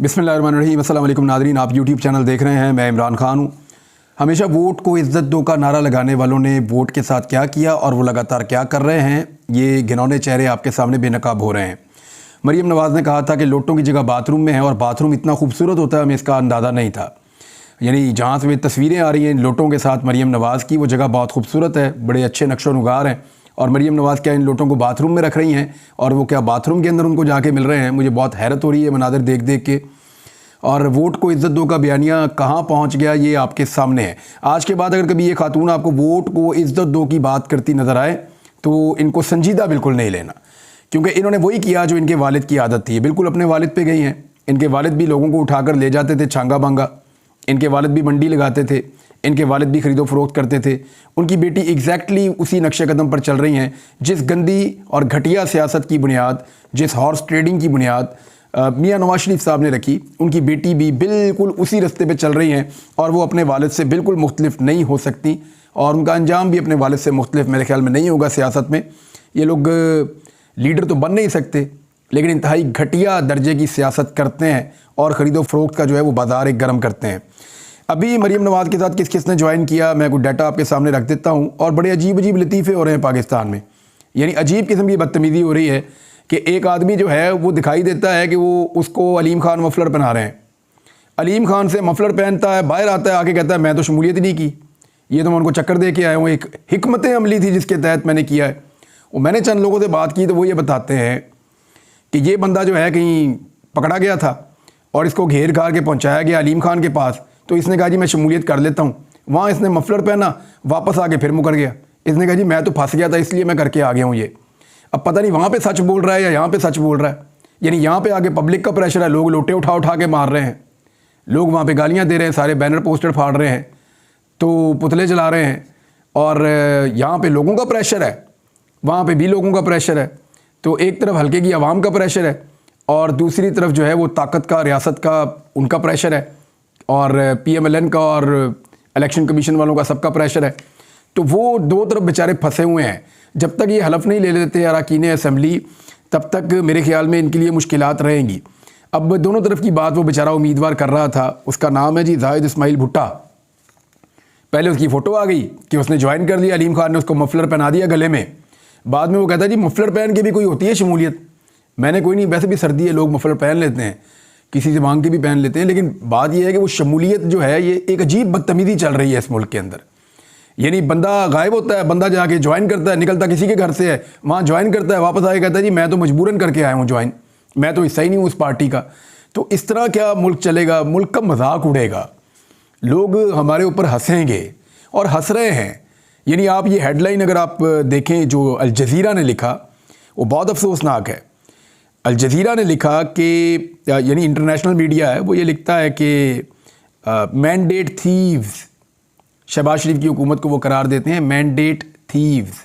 बिस्मिल्लाहिर्रहमानिर्रहीम। अस्सलाम वालेकुम नाज़रीन, आप यूट्यूब चैनल देख रहे हैं। मैं इमरान खान हूँ। हमेशा वोट को इज़्ज़त दो का नारा लगाने वालों ने वोट के साथ क्या किया और वो लगातार क्या कर रहे हैं, ये घिनौने चेहरे आपके सामने बेनकाब हो रहे हैं। मरीम नवाज़ ने कहा था कि लोटों की जगह बाथरूम में है और बाथरूम इतना खूबसूरत होता है, हमें इसका अंदाज़ा नहीं था। यानी जहाँ से तस्वीरें आ रही हैं लोटों के साथ मरीम नवाज़ की, वो जगह बहुत खूबसूरत है, बड़े अच्छे नक्शो नुगार हैं। और मरीम नवाज़ क्या इन लोटों को बाथरूम में रख रही हैं और वो क्या बाथरूम के अंदर उनको जाके मिल रहे हैं। मुझे बहुत हैरत हो रही है मनाज़र देख देख के। और वोट को इज़्ज़त दो का बयानिया कहाँ पहुँच गया, ये आपके सामने है। आज के बाद अगर कभी ये खातून आपको वोट को इज़्ज़त दो की बात करती नज़र आए तो इनको संजीदा बिल्कुल नहीं लेना, क्योंकि इन्होंने वही किया जो इनके वालिद की आदत थी। बिल्कुल अपने वालिद पे गई हैं। इनके वालिद भी लोगों को उठाकर ले जाते थे छांगा बांगा, इनके वालिद भी मंडी लगाते थे, इनके वालिद भी खरीदो फरोख्त करते थे। उनकी बेटी एग्जैक्टली उसी नक्शे कदम पर चल रही हैं जिस गंदी और घटिया सियासत की बुनियाद, जिस हॉर्स ट्रेडिंग की बुनियाद मियां नवाज शरीफ साहब ने रखी। उनकी बेटी भी बिल्कुल उसी रास्ते पे चल रही हैं और वो अपने वालिद से बिल्कुल मुख्तलिफ नहीं हो सकती और उनका अंजाम भी अपने वालिद से मुख्तलिफ मेरे ख्याल में नहीं होगा। सियासत में ये लोग लीडर तो बन नहीं सकते, लेकिन इंतहाई घटिया दर्जे की सियासत करते हैं और ख़रीदो फरोख्त का जो है वो बाज़ार एक गर्म करते हैं। अभी मरीम नवाज़ के साथ किस किस ने ज्वाइन किया, मैं कुछ डाटा आपके सामने रख देता हूँ। और बड़े अजीब अजीब लतीफ़े हो रहे हैं पाकिस्तान में। यानी अजीब किस्म की बदतमीज़ी हो रही है कि एक आदमी जो है वो दिखाई देता है कि वो उसको अलीम खान मफलर पहना रहे हैं। अलीम खान से मफलर पहनता है, बाहर आता है, आके कहता है मैं तो शमूलियत नहीं की, ये तो मैं उनको चक्कर दे के आया हूँ, एक हिकमत अमली थी जिसके तहत मैंने किया है। वो मैंने चंद लोगों से बात की तो वो ये बताते हैं कि ये बंदा जो है कहीं पकड़ा गया था और इसको घेर घार के पहुँचाया गया अलीम खान के पास। तो इसने कहा जी मैं शमूलियत कर लेता हूँ। वहाँ इसने मफलर पहना, वापस आके फिर मुकर गया। इसने कहा जी मैं तो फंस गया था इसलिए मैं करके आ गया हूँ ये। अब पता नहीं वहाँ पे सच बोल रहा है या यहाँ पे सच बोल रहा है। यानी यहाँ पे आगे पब्लिक का प्रेशर है, लोग लोटे उठा उठा के मार रहे हैं, लोग वहाँ पे गालियाँ दे रहे हैं, सारे बैनर पोस्टर फाड़ रहे हैं, तो पुतले जला रहे हैं। और यहाँ पे लोगों का प्रेशर है, वहाँ पे भी लोगों का प्रेशर है। तो एक तरफ हल्के की आवाम का प्रेशर है और दूसरी तरफ जो है वो ताकत का, रियासत का उनका प्रेशर है और PMLN का और इलेक्शन कमीशन वालों का सबका प्रेशर है। तो वो दो तरफ बेचारे फंसे हुए हैं। जब तक ये हलफ नहीं ले लेते अरकान असम्बली, तब तक मेरे ख्याल में इनके लिए मुश्किलात रहेंगी। अब दोनों तरफ की बात वो बेचारा उम्मीदवार कर रहा था, उसका नाम है जी जाहिद इस्माइल भुट्टा। पहले उसकी फ़ोटो आ गई कि उसने ज्वाइन कर लिया, अलीम खान ने उसको मफलर पहना दिया गले में। बाद में वो कहता है जी मफलर पहन के भी कोई होती है शमूलियत। मैंने कोई नहीं, वैसे भी सर्दी है, लोग मफलर पहन लेते हैं, किसी से मांग के भी पहन लेते हैं। लेकिन बात यह है कि वो शमूलियत जो है ये एक अजीब बदतमीज़ी चल रही है इस मुल्क के अंदर। यानी बंदा गायब होता है, बंदा जाके ज्वाइन करता है, निकलता किसी के घर से है, वहाँ ज्वाइन करता है, वापस आके कहता है जी मैं तो मजबूरन करके आया हूँ ज्वाइन, मैं तो हिस्सा ही नहीं हूँ उस पार्टी का। तो इस तरह क्या मुल्क चलेगा? मुल्क का मजाक उड़ेगा, लोग हमारे ऊपर हंसेंगे और हंस रहे हैं। यानी आप ये हेडलाइन अगर आप देखें जो अल जज़ीरा ने लिखा, वो बहुत अफसोसनाक है। अल जज़ीरा ने लिखा कि यानी इंटरनेशनल मीडिया है, वो ये लिखता है कि मैंडेट थीव्स, शहबाज शरीफ की हुकूमत को वो करार देते हैं मैंडेट थीव्स,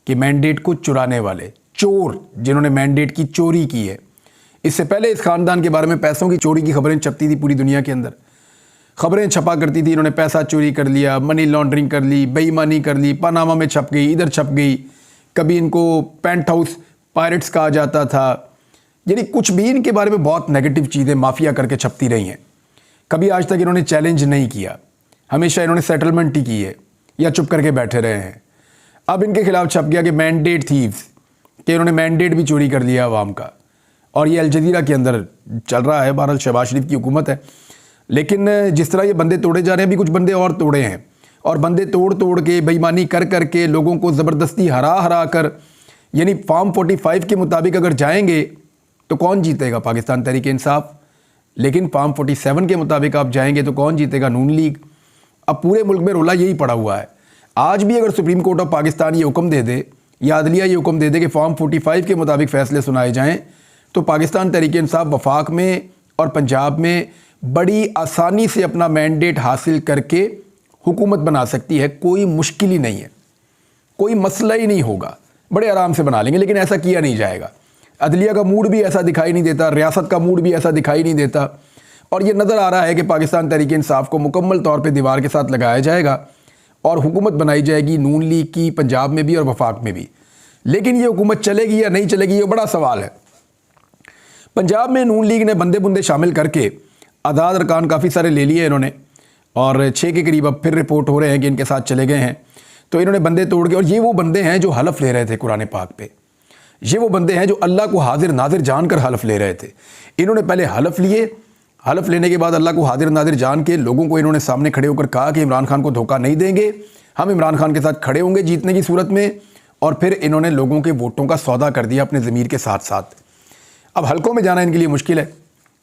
कि मैंडेट को चुराने वाले, चोर, जिन्होंने मैंडेट की चोरी की है। इससे पहले इस ख़ानदान के बारे में पैसों की चोरी की खबरें छपती थी पूरी दुनिया के अंदर, खबरें छपा करती थी, इन्होंने पैसा चोरी कर लिया, मनी लॉन्ड्रिंग कर ली, बेईमानी कर ली, पनामा में छप गई, इधर छप गई, कभी इनको पेंट हाउस पायरेट्स कहा जाता था। यानी कुछ भी इनके बारे में बहुत नेगेटिव चीज़ें माफिया करके छपती रही हैं। कभी आज तक इन्होंने चैलेंज नहीं किया, हमेशा इन्होंने सेटलमेंट ही की है या चुप करके बैठे रहे हैं। अब इनके खिलाफ छप गया कि मैंडेट थीव्स, कि इन्होंने मैंडेट भी चोरी कर लिया अवाम का। और ये अल जज़ीरा के अंदर चल रहा है। बहरहाल शहबाज शरीफ की हुकूमत है, लेकिन जिस तरह ये बंदे तोड़े जा रहे हैं, अभी कुछ बंदे और तोड़े हैं और बंदे तोड़ तोड़ के बेईमानी कर कर के लोगों को ज़बरदस्ती हरा हरा कर, यानी फॉर्म 45 के मुताबिक अगर जाएंगे तो कौन जीतेगा? पाकिस्तान तहरीक इंसाफ। लेकिन फॉर्म 47 के मुताबिक आप जाएंगे तो कौन जीतेगा? नून लीग। अब पूरे मुल्क में रोला यही पड़ा हुआ है। आज भी अगर सुप्रीम कोर्ट ऑफ पाकिस्तान ये हुक्म दे दे या अदलिया ये हुक्म दे दे कि फॉर्म 45 के मुताबिक फ़ैसले सुनाए जाएं, तो पाकिस्तान तहरीक इंसाफ वफाक में और पंजाब में बड़ी आसानी से अपना मैंडेट हासिल करके हुकूमत बना सकती है। कोई मुश्किल ही नहीं है, कोई मसला ही नहीं होगा, बड़े आराम से बना लेंगे। लेकिन ऐसा किया नहीं जाएगा। अदलिया का मूड भी ऐसा दिखाई नहीं देता, रियासत का मूड भी ऐसा दिखाई नहीं देता। और ये नज़र आ रहा है कि पाकिस्तान तहरीक इंसाफ को मुकम्मल तौर पे दीवार के साथ लगाया जाएगा और हुकूमत बनाई जाएगी नून लीग की, पंजाब में भी और वफाक में भी। लेकिन ये हुकूमत चलेगी या नहीं चलेगी, ये बड़ा सवाल है। पंजाब में नून लीग ने बंदे बुंदे शामिल करके आज़ाद अरकान काफ़ी सारे ले लिए इन्होंने, और 6 के करीब अब फिर रिपोर्ट हो रहे हैं कि इनके साथ चले गए हैं। तो इन्होंने बंदे तोड़ के, और ये वो बंदे हैं जो हलफ ले रहे थे कुरान पाक पे, ये वो बंदे हैं जो अल्लाह को हाजिर नाजिर जानकर हलफ ले रहे थे। इन्होंने पहले हलफ लिए, हलफ लेने के बाद अल्लाह को हाजिर नाजिर जान के लोगों को इन्होंने सामने खड़े होकर कहा कि इमरान खान को धोखा नहीं देंगे, हम इमरान खान के साथ खड़े होंगे जीतने की सूरत में। और फिर इन्होंने लोगों के वोटों का सौदा कर दिया अपने ज़मीर के साथ साथ। अब हलकों में जाना इनके लिए मुश्किल है,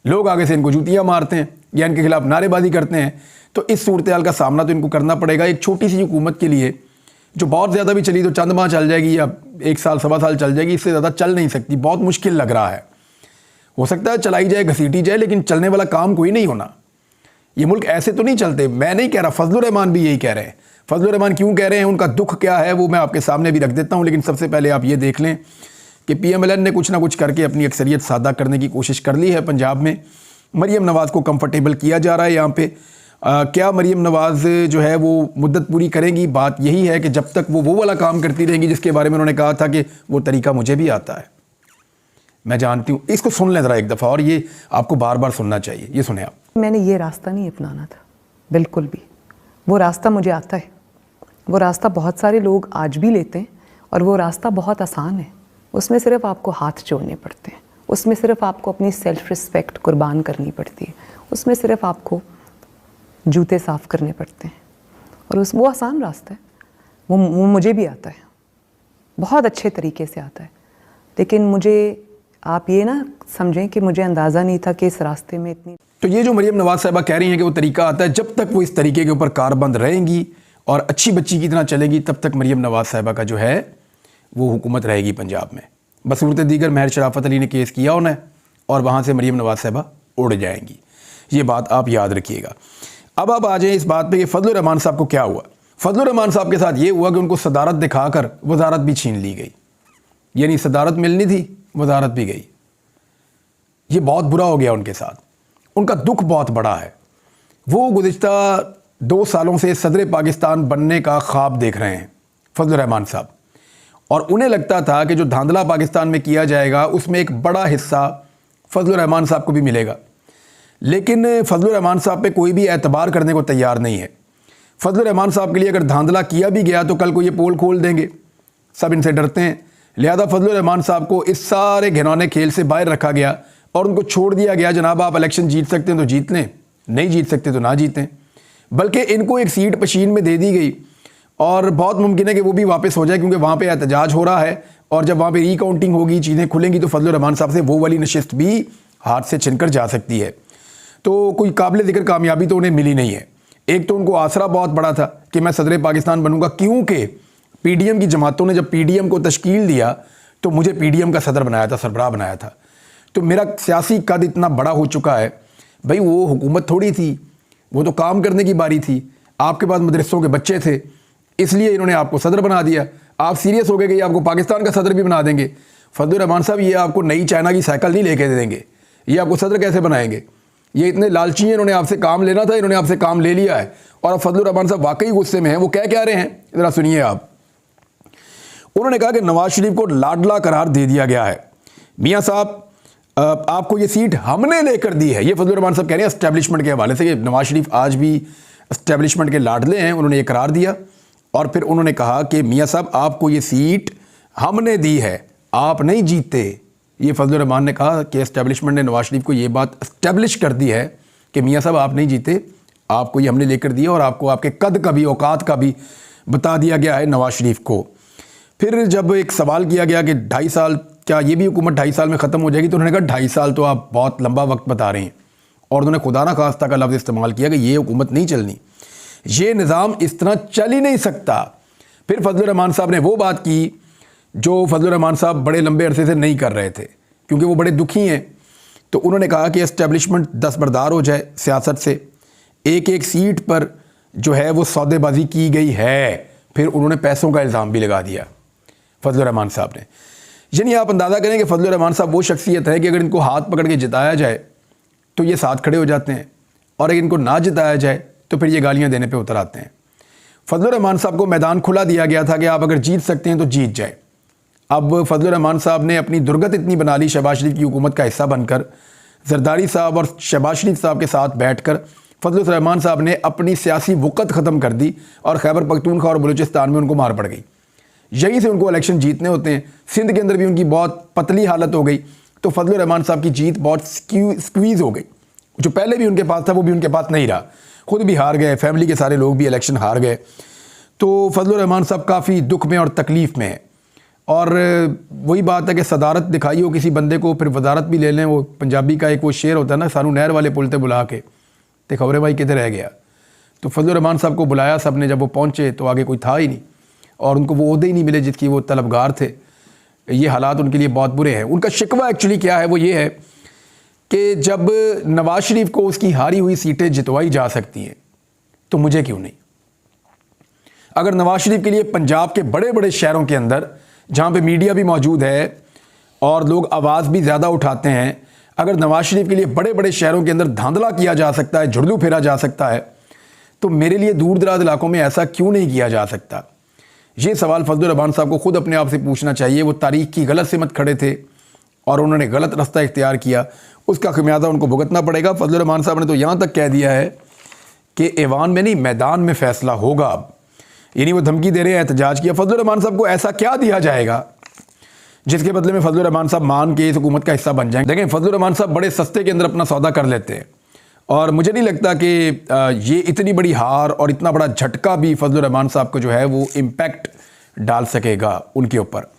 लोग आगे से इनको जूतियाँ मारते हैं या इनके खिलाफ नारेबाजी करते हैं। तो इस सूरत हाल का सामना तो इनको करना पड़ेगा। एक छोटी सी हुकूमत के लिए जो बहुत ज़्यादा भी चली तो चंद माह चल जाएगी या 1 साल 1.25 साल चल जाएगी, इससे ज़्यादा चल नहीं सकती। बहुत मुश्किल लग रहा है। हो सकता है चलाई जाए, घसीटी जाए, लेकिन चलने वाला काम कोई नहीं होना। ये मुल्क ऐसे तो नहीं चलते। मैं नहीं कह रहा, फजलुर रहमान भी यही कह रहे हैं। फजलुर रहमान क्यों कह रहे हैं, उनका दुख क्या है, वो मैं आपके सामने भी रख देता हूँ। लेकिन सबसे पहले आप ये देख लें कि PMLN ने कुछ ना कुछ करके अपनी अक्सरियत सादा करने की कोशिश कर ली है पंजाब में। मरीम नवाज़ को कंफर्टेबल किया जा रहा है यहाँ पे। क्या मरीम नवाज़ जो है वो मुद्दत पूरी करेंगी? बात यही है कि जब तक वो वाला काम करती रहेंगी जिसके बारे में उन्होंने कहा था कि वो तरीका मुझे भी आता है, मैं जानती हूँ। इसको सुन लें ज़रा एक दफ़ा, और ये आपको बार बार सुनना चाहिए। ये सुने आप। मैंने ये रास्ता नहीं अपनाना था बिल्कुल भी। वो रास्ता मुझे आता है, वो रास्ता बहुत सारे लोग आज भी लेते हैं, और वो रास्ता बहुत आसान है। उसमें सिर्फ आपको हाथ जोड़ने पड़ते हैं, उसमें सिर्फ आपको अपनी सेल्फ रिस्पेक्ट कुर्बान करनी पड़ती है, उसमें सिर्फ आपको जूते साफ़ करने पड़ते हैं, और वो आसान रास्ता है। वो मुझे भी आता है, बहुत अच्छे तरीके से आता है। लेकिन मुझे आप ये ना समझें कि मुझे अंदाज़ा नहीं था कि इस रास्ते में इतनी। तो ये जो मरीम नवाज़ साहिबा कह रही हैं कि वो तरीका आता है, जब तक वो इस तरीके के ऊपर कारबंद रहेंगी और अच्छी बच्ची की तरह चलेगी, तब तक मरीम नवाज़ साहिबा का जो है वो हुकूमत रहेगी पंजाब में। बसूरत दीगर महर शराफत अली ने केस किया उन्हें, और वहाँ से मरीम नवाज़ साहिबा उड़ जाएंगी। ये बात आप याद रखिएगा। अब आप आ जाएँ इस बात पे कि फजलुर रहमान साहब को क्या हुआ। फजलुर रहमान साहब के साथ ये हुआ कि उनको सदारत दिखाकर वजारत भी छीन ली गई, यानी सदारत मिलनी थी, वजारत भी गई। ये बहुत बुरा हो गया उनके साथ, उनका दुख बहुत बड़ा है। वो गुज़िश्ता 2 सालों से सदर पाकिस्तान बनने का ख्वाब देख रहे हैं फजलुर रहमान साहब, और उन्हें लगता था कि जो धांधला पाकिस्तान में किया जाएगा उसमें एक बड़ा हिस्सा फजलुर रहमान साहब को भी मिलेगा। लेकिन फजलुर रहमान साहब पे कोई भी एतबार करने को तैयार नहीं है। फजलुर रहमान साहब के लिए अगर धांधला किया भी गया तो कल को ये पोल खोल देंगे, सब इनसे डरते हैं। लिहाजा फजलुर रहमान साहब को इस सारे घिनौने खेल से बाहर रखा गया और उनको छोड़ दिया गया, जनाब आप इलेक्शन जीत सकते हैं तो जीत लें, नहीं जीत सकते तो ना जीतें। बल्कि इनको एक सीट पशीन में दे दी गई, और बहुत मुमकिन है कि वो भी वापस हो जाए, क्योंकि वहाँ पे एहतजाज हो रहा है, और जब वहाँ पे रिकाउंटिंग होगी, चीज़ें खुलेंगी, तो फजलुर रहमान साहब से वो वाली नशिस्त भी हाथ से छिनकर जा सकती है। तो कोई काबिल ज़िक्र कामयाबी तो उन्हें मिली नहीं है। एक तो उनको आसरा बहुत बड़ा था कि मैं सदर पाकिस्तान बनूंगा, क्योंकि PDM की जमातों ने जब PDM को तश्कील दिया तो मुझे PDM का सदर बनाया था, सरबराह बनाया था। तो मेरा सियासी कद इतना बड़ा हो चुका है। भाई वो हुकूमत थोड़ी थी, वो तो काम करने की बारी थी। आपके पास मदरसों के बच्चे थे, इसलिए इन्होंने आपको सदर बना दिया। आप सीरियस हो गए कि आपको पाकिस्तान का सदर भी बना देंगे। फजलुर रहमान साहब ये आपको नई चाइना की साइकिल नहीं लेके दे देंगे, ये आपको सदर कैसे बनाएंगे? ये इतने लालची हैं, इन्होंने आपसे काम लेना था, इन्होंने आपसे काम ले लिया है। और अब फजलुर रहमान साहब वाकई गुस्से में हैं। वो क्या रहे हैं, ज़रा सुनिए आप। उन्होंने कहा कि नवाज शरीफ को लाडला करार दे दिया गया है। मियाँ साहब आपको ये सीट हमने लेकर दी है। ये फजलुर रहमान साहब कह रहे हैं एस्टेब्लिशमेंट के हवाले से कि नवाज शरीफ आज भी एस्टेब्लिशमेंट के लाडले हैं। उन्होंने ये करार दिया, और फिर उन्होंने कहा कि मियाँ साहब आपको ये सीट हमने दी है, आप नहीं जीते। ये फजलुर रहमान ने कहा कि एस्टेब्लिशमेंट ने नवाज शरीफ को ये बात एस्टेब्लिश कर दी है कि मियाँ साहब आप नहीं जीते, आपको ये हमने लेकर दिया, और आपको आपके कद का भी, औकात का भी बता दिया गया है नवाज शरीफ को। फिर जब एक सवाल किया गया कि 2.5 साल, क्या ये भी हुकूमत 2.5 साल में ख़त्म हो जाएगी, तो उन्होंने कहा 2.5 साल तो आप बहुत लंबा वक्त बता रहे हैं, और उन्होंने खुदा ना खास्ता का लफ्ज़ इस्तेमाल किया कि ये हुकूमत नहीं चलनी, ये निज़ाम इस तरह चल ही नहीं सकता। फिर फजलुर रहमान साहब ने वो बात की जो फजलुर रहमान साहब बड़े लंबे अरसे से नहीं कर रहे थे, क्योंकि वो बड़े दुखी हैं। तो उन्होंने कहा कि एस्टेब्लिशमेंट दस्तबरदार हो जाए सियासत से, एक एक सीट पर जो है वो सौदेबाजी की गई है। फिर उन्होंने पैसों का इल्ज़ाम भी लगा दिया फजलुर रहमान साहब ने। यानी आप अंदाज़ा करें कि फजलुर रहमान साहब वो शख्सियत है कि अगर इनको हाथ पकड़ के जिताया जाए तो ये साथ खड़े हो जाते हैं, और अगर इनको ना जिताया जाए तो फिर ये गालियाँ देने पर उतर आते हैं। फजलुर रहमान साहब को मैदान खुला दिया गया था कि आप अगर जीत सकते हैं तो जीत जाए, अब फजलुर रहमान साहब ने अपनी दुर्गत इतनी बना ली शहबाज शरीफ की हुकूमत का हिस्सा बनकर, जरदारी साहब और शहबाज शरीफ साहब के साथ बैठकर फजलुर रहमान साहब ने अपनी सियासी वक़्त ख़त्म कर दी और खैबर पख्तूनख्वा और बलूचिस्तान में उनको मार पड़ गई। यहीं से उनको इलेक्शन जीतने होते हैं। सिंध के अंदर भी उनकी बहुत पतली हालत हो गई, तो फजलुर रहमान साहब की जीत बहुत स्क्वीज़ हो गई। जो पहले भी उनके पास था वो भी उनके पास नहीं रहा, खुद भी हार गए, फैमिली के सारे लोग भी इलेक्शन हार गए। तो फजलुर रहमान साहब काफ़ी दुख में और तकलीफ़ में है। और वही बात है कि सदारत दिखाई हो किसी बंदे को, फिर वजारत भी ले लें। वो पंजाबी का एक वो शेर होता है ना, सानू नहर वाले पुल ते बुला के ते खबरें भाई किधर रह गया। तो फजलुर रहमान साहब को बुलाया सब ने, जब वो पहुँचे तो आगे कोई था ही नहीं और उनको वो ओहदे ही नहीं मिले जिसकी वो तलबगार थे। ये हालात उनके लिए बहुत बुरे हैं। उनका शिकवा एक्चुअली क्या है, वो ये है कि जब नवाज शरीफ को उसकी हारी हुई सीटें जितवाई जा सकती हैं तो मुझे क्यों नहीं। अगर नवाज शरीफ के लिए पंजाब के बड़े बड़े शहरों के अंदर जहाँ पे मीडिया भी मौजूद है और लोग आवाज़ भी ज़्यादा उठाते हैं, अगर नवाज शरीफ के लिए बड़े बड़े शहरों के अंदर धांधला किया जा सकता है, झुर्दू फेरा जा सकता है, तो मेरे लिए दूर दराज इलाकों में ऐसा क्यों नहीं किया जा सकता। ये सवाल फजलुर रहमान साहब को खुद अपने आप से पूछना चाहिए। वो तारीख की गलत सिमत खड़े थे और उन्होंने गलत रास्ता इख्तियार किया, उसका खमियाजा उनको भुगतना पड़ेगा। फजलुर रहमान साहब ने तो यहाँ तक कह दिया है कि ऐवान में नहीं मैदान में फैसला होगा। अब यानी वो धमकी दे रहे हैं एहतजाज किया। फजलुर रहमान साहब को ऐसा क्या दिया जाएगा जिसके बदले में फजलुर रहमान साहब मान के इस हुकूमत का हिस्सा बन जाएं। देखें, फजलुर रहमान साहब बड़े सस्ते के अंदर अपना सौदा कर लेते हैं और मुझे नहीं लगता कि ये इतनी बड़ी हार और इतना बड़ा झटका भी फजलुर रहमान साहब को जो है वो इम्पैक्ट डाल सकेगा उनके ऊपर।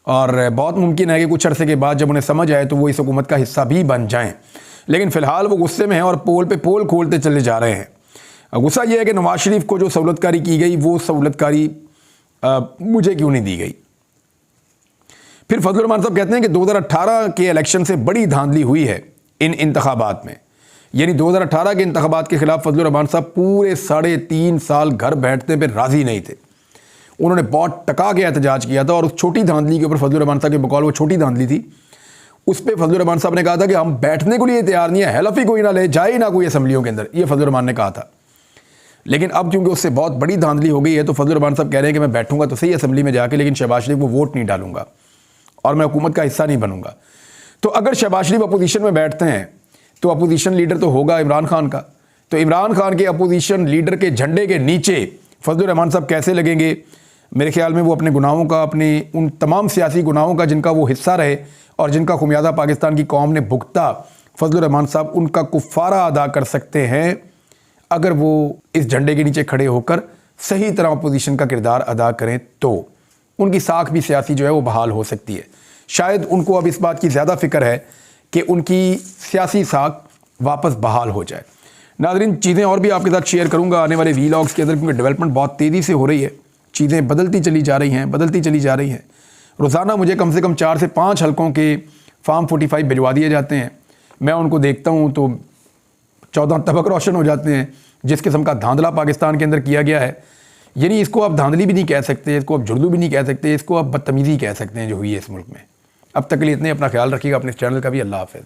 और बहुत मुमकिन है कि कुछ अरसे के बाद जब उन्हें समझ आए तो वो इस हुकूमत का हिस्सा भी बन जाएं। लेकिन फ़िलहाल वो गुस्से में हैं और पोल पे पोल खोलते चले जा रहे हैं। गुस्सा ये है कि नवाज शरीफ को जो सहूलतकारी की गई वो सहूलतकारी मुझे क्यों नहीं दी गई। फिर फजलुर रहमान साहब कहते हैं कि 2018 के इलेक्शन से बड़ी धांधली हुई है इन इंतखाबात में। यानी 2018 के इंतखाबात के खिलाफ फजलुर रहमान साहब पूरे 3.5 साल घर बैठने पर राज़ी नहीं थे। उन्होंने बहुत टका के एहतजाज किया था और उस छोटी धांधली के ऊपर फजलुर रहमान साहब के बकौल वो छोटी धांधली थी, उस पर फजलुर रहमान साहब ने कहा था कि हम बैठने के लिए तैयार नहीं है, हलफ ही कोई ना ले जाए ना कोई असम्बलियों के अंदर, ये फजलुर रहमान ने कहा था। लेकिन अब क्योंकि उससे बहुत बड़ी धांधली हो गई है तो फजलुर रहमान साहब कह रहे हैं कि मैं बैठूंगा तो सही असम्बली में जाके, लेकिन शहबाज शरीफ को वोट नहीं डालूंगा और मैं हुकूमत का हिस्सा नहीं बनूंगा। तो अगर शहबाज शरीफ अपोजिशन में बैठते हैं तो अपोजिशन लीडर तो होगा इमरान खान का, तो इमरान खान के अपोजिशन लीडर के झंडे के नीचे फजलुर रहमान साहब कैसे लगेंगे। मेरे ख्याल में वो अपने गुनाहों का, अपने उन तमाम सियासी गुनाहों का जिनका वो हिस्सा रहे और जिनका खुमियाजा पाकिस्तान की कौम ने भुगता, फजलुर रहमान साहब उनका कुफ़ारा अदा कर सकते हैं अगर वो इस झंडे के नीचे खड़े होकर सही तरह अपोजिशन का किरदार अदा करें। तो उनकी साख भी सियासी जो है वो बहाल हो सकती है। शायद उनको अब इस बात की ज़्यादा फ़िक्र है कि उनकी सियासी साख वापस बहाल हो जाए। नाज़रीन, चीज़ें और भी आपके साथ शेयर करूँगा आने वाले वीलॉग्स के अंदर, क्योंकि डेवलपमेंट बहुत तेज़ी से हो रही है, चीज़ें बदलती चली जा रही हैं। रोज़ाना मुझे कम से कम 4 से 5 हलकों के फार्म 45 भिजवा दिए जाते हैं। मैं उनको देखता हूँ तो 14 तबक रोशन हो जाते हैं। जिस किस्म का धांधला पाकिस्तान के अंदर किया गया है, यानी इसको आप धांधली भी नहीं कह सकते, इसको आप जुर्दू भी नहीं कह सकते, इसको आप बदतमीज़ी कह सकते हैं जो हुई है इस मुल्क में। अब तक के लिए इतने, अपना ख्याल रखिएगा, अपने चैनल का भी। अल्लाह हाफ़िज़।